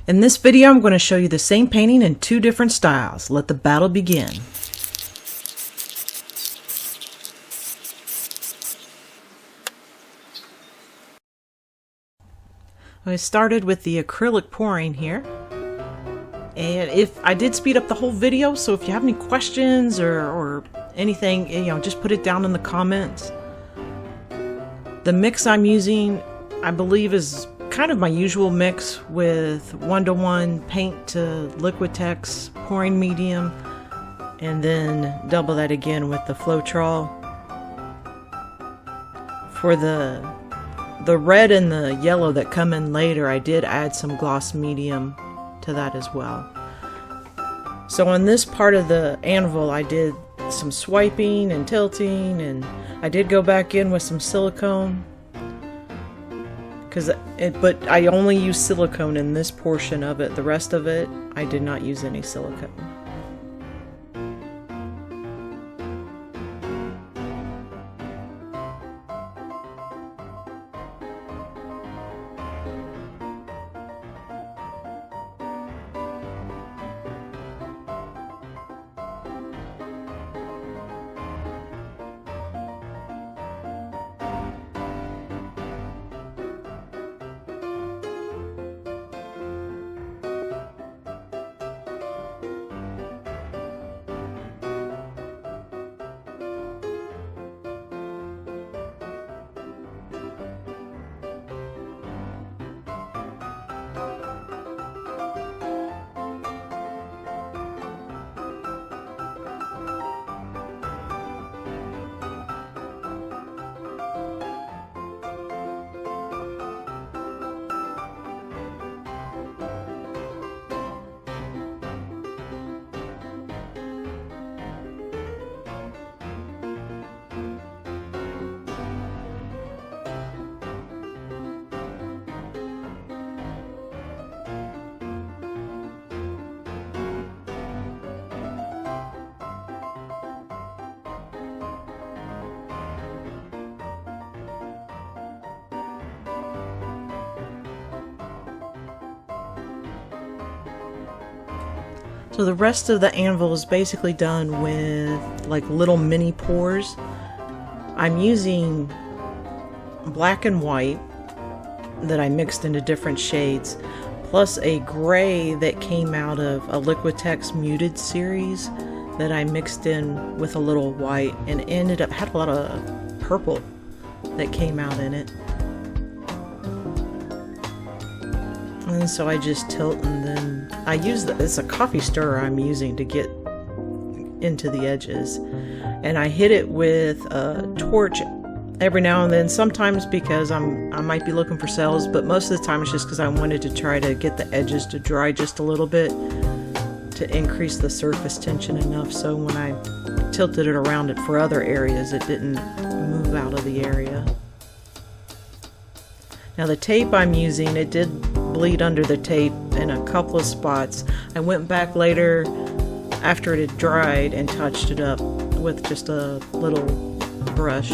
In this video, I'm going to show you the same painting in two different styles. Let the battle begin. I started with the acrylic pouring here. And if I did speed up the whole video, so if you have any questions or anything, just put it down in the comments. The mix I'm using, I believe, is kind of my usual mix with 1:1 paint to Liquitex pouring medium, and then double that again with the Floetrol. For the red and the yellow that come in later, I did add some gloss medium to that as well. So on this part of the anvil, I did some swiping and tilting, and I did go back in with some silicone, but I only use silicone in this portion of it. The rest of it, I did not use any silicone. So the rest of the anvil is basically done with like little mini pours. I'm using black and white that I mixed into different shades, plus a gray that came out of a Liquitex muted series that I mixed in with a little white, and had a lot of purple that came out in it. And so I just tilt, and then I use it's a coffee stirrer I'm using to get into the edges, and I hit it with a torch every now and then, sometimes because I might be looking for cells, but most of the time it's just because I wanted to try to get the edges to dry just a little bit to increase the surface tension enough so when I tilted it around it for other areas it didn't move out of the area. Now the tape I'm using, it did bleed under the tape in a couple of spots. I went back later after it had dried and touched it up with just a little brush.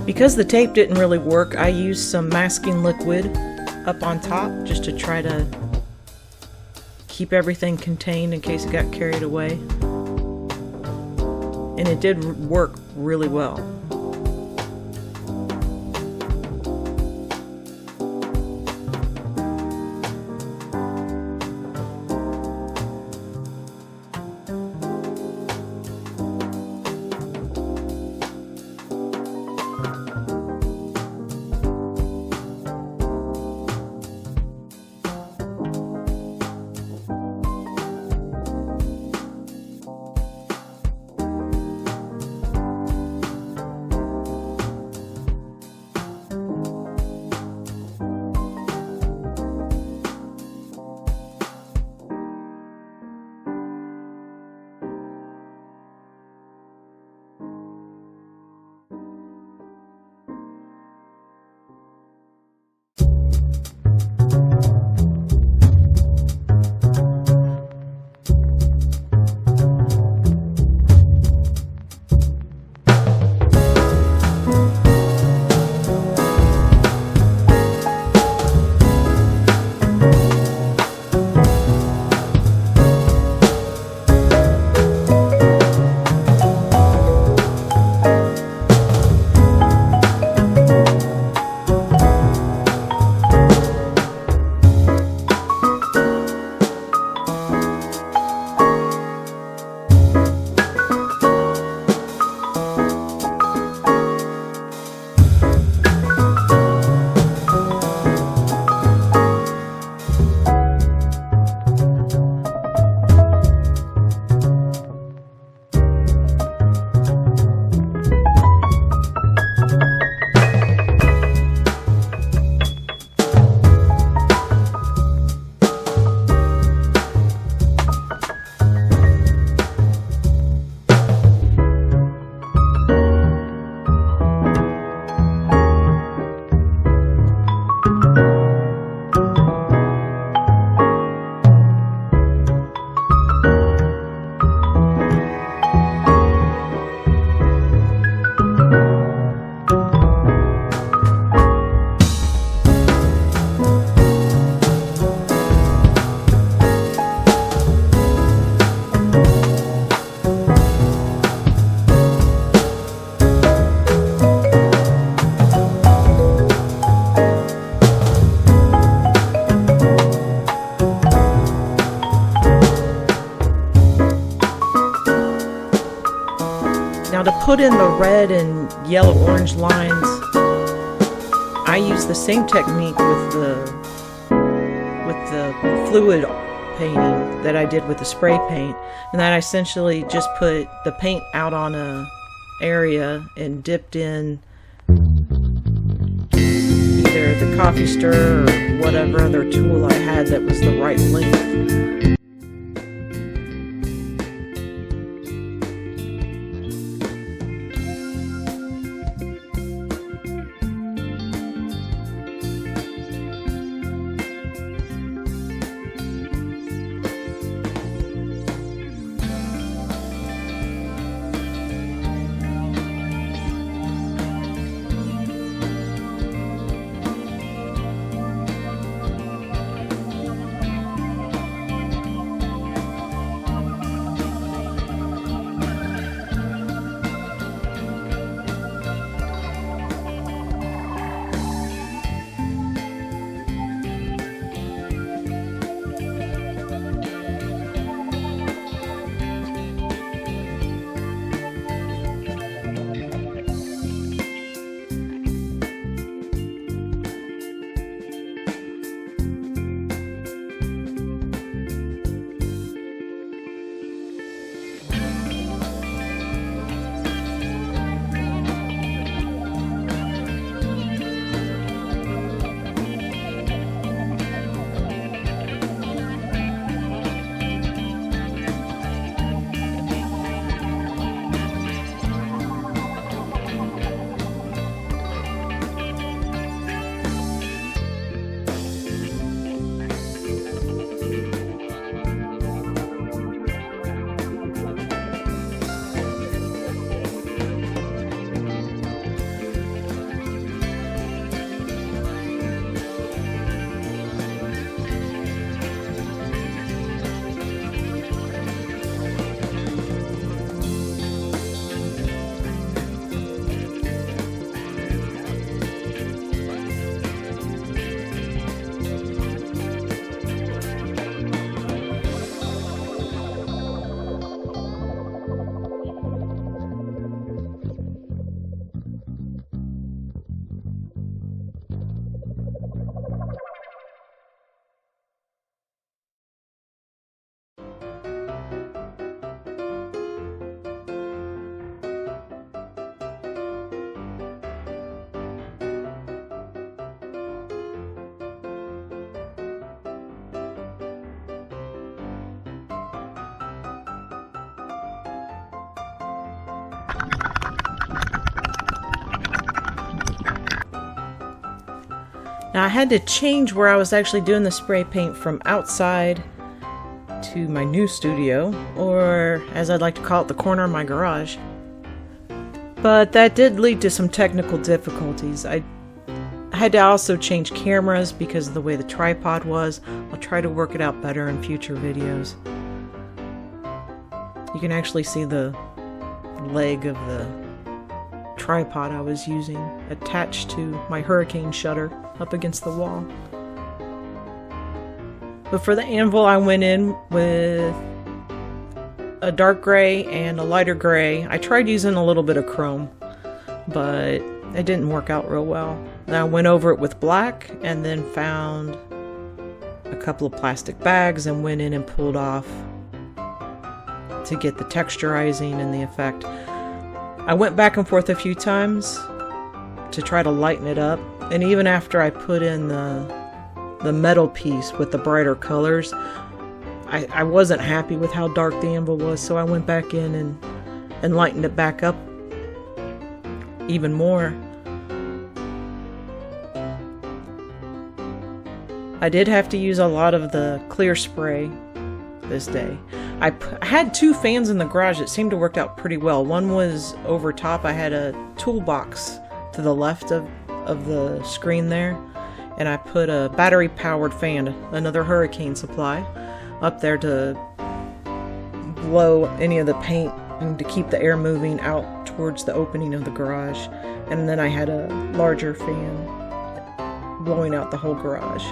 Because the tape didn't really work, I used some masking liquid up on top just to try to keep everything contained in case it got carried away. And it did work really well. Now to put in the red and yellow-orange lines, I use the same technique with the fluid painting that I did with the spray paint, and that I essentially just put the paint out on a area and dipped in either the coffee stir or whatever other tool I had that was the right length. Now I had to change where I was actually doing the spray paint from outside to my new studio, or as I'd like to call it, the corner of my garage. But that did lead to some technical difficulties. I had to also change cameras because of the way the tripod was. I'll try to work it out better in future videos. You can actually see the leg of the tripod I was using attached to my hurricane shutter up against the wall. But for the anvil, I went in with a dark gray and a lighter gray. I tried using a little bit of chrome, but it didn't work out real well. Then I went over it with black and then found a couple of plastic bags and went in and pulled off to get the texturizing and the effect. I went back and forth a few times to try to lighten it up, and even after I put in the metal piece with the brighter colors, I wasn't happy with how dark the anvil was, so I went back in and lightened it back up even more. I did have to use a lot of the clear spray this day. I had two fans in the garage that seemed to work out pretty well. One was over top. I had a toolbox to the left of the screen there, and I put a battery powered fan, another hurricane supply, up there to blow any of the paint and to keep the air moving out towards the opening of the garage. And then I had a larger fan blowing out the whole garage.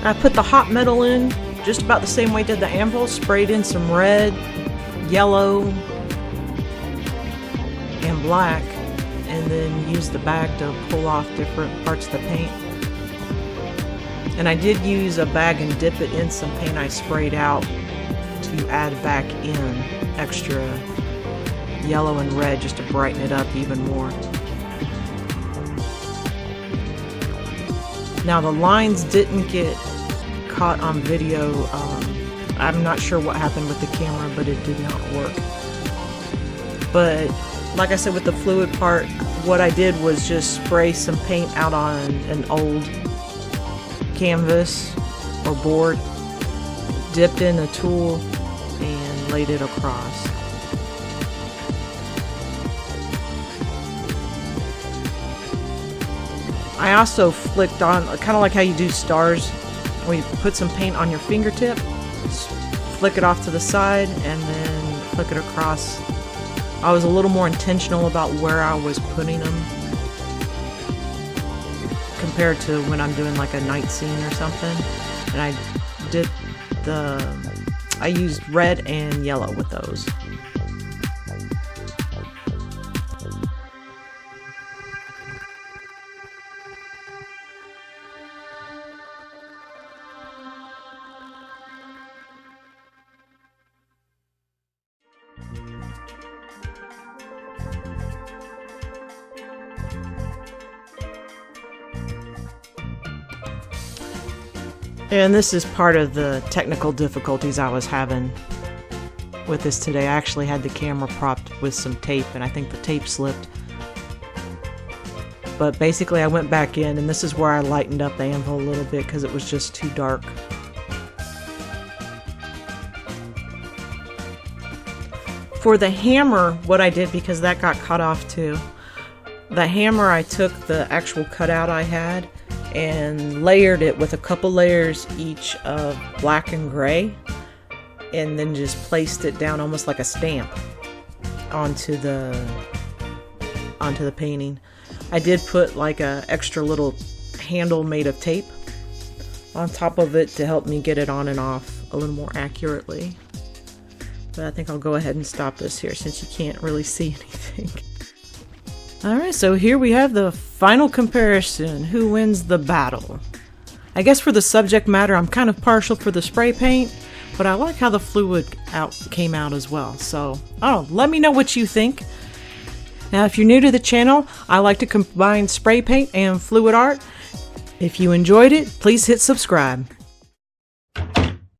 I put the hot metal in just about the same way I did the anvil, sprayed in some red, yellow, and black, and then used the bag to pull off different parts of the paint. And I did use a bag and dip it in some paint I sprayed out to add back in extra yellow and red just to brighten it up even more. Now the lines didn't get caught on video. I'm not sure what happened with the camera, but it did not work. But like I said, with the fluid part, what I did was just spray some paint out on an old canvas or board, dipped in a tool, and laid it across. I also flicked on, kind of like how you do stars, where you put some paint on your fingertip, flick it off to the side, and then flick it across. I was a little more intentional about where I was putting them compared to when I'm doing like a night scene or something. And I used red and yellow with those. And this is part of the technical difficulties I was having with this today. I actually had the camera propped with some tape, and I think the tape slipped. But basically I went back in, and this is where I lightened up the anvil a little bit because it was just too dark. For the hammer, what I did, because that got cut off too, the hammer, I took the actual cutout I had and layered it with a couple layers each of black and gray, and then just placed it down almost like a stamp onto the painting. I did put like a extra little handle made of tape on top of it to help me get it on and off a little more accurately. But I think I'll go ahead and stop this here since you can't really see anything. Alright, so here we have the final comparison. Who wins the battle? I guess for the subject matter, I'm kind of partial for the spray paint, but I like how the fluid came out as well. So, let me know what you think. Now, if you're new to the channel, I like to combine spray paint and fluid art. If you enjoyed it, please hit subscribe.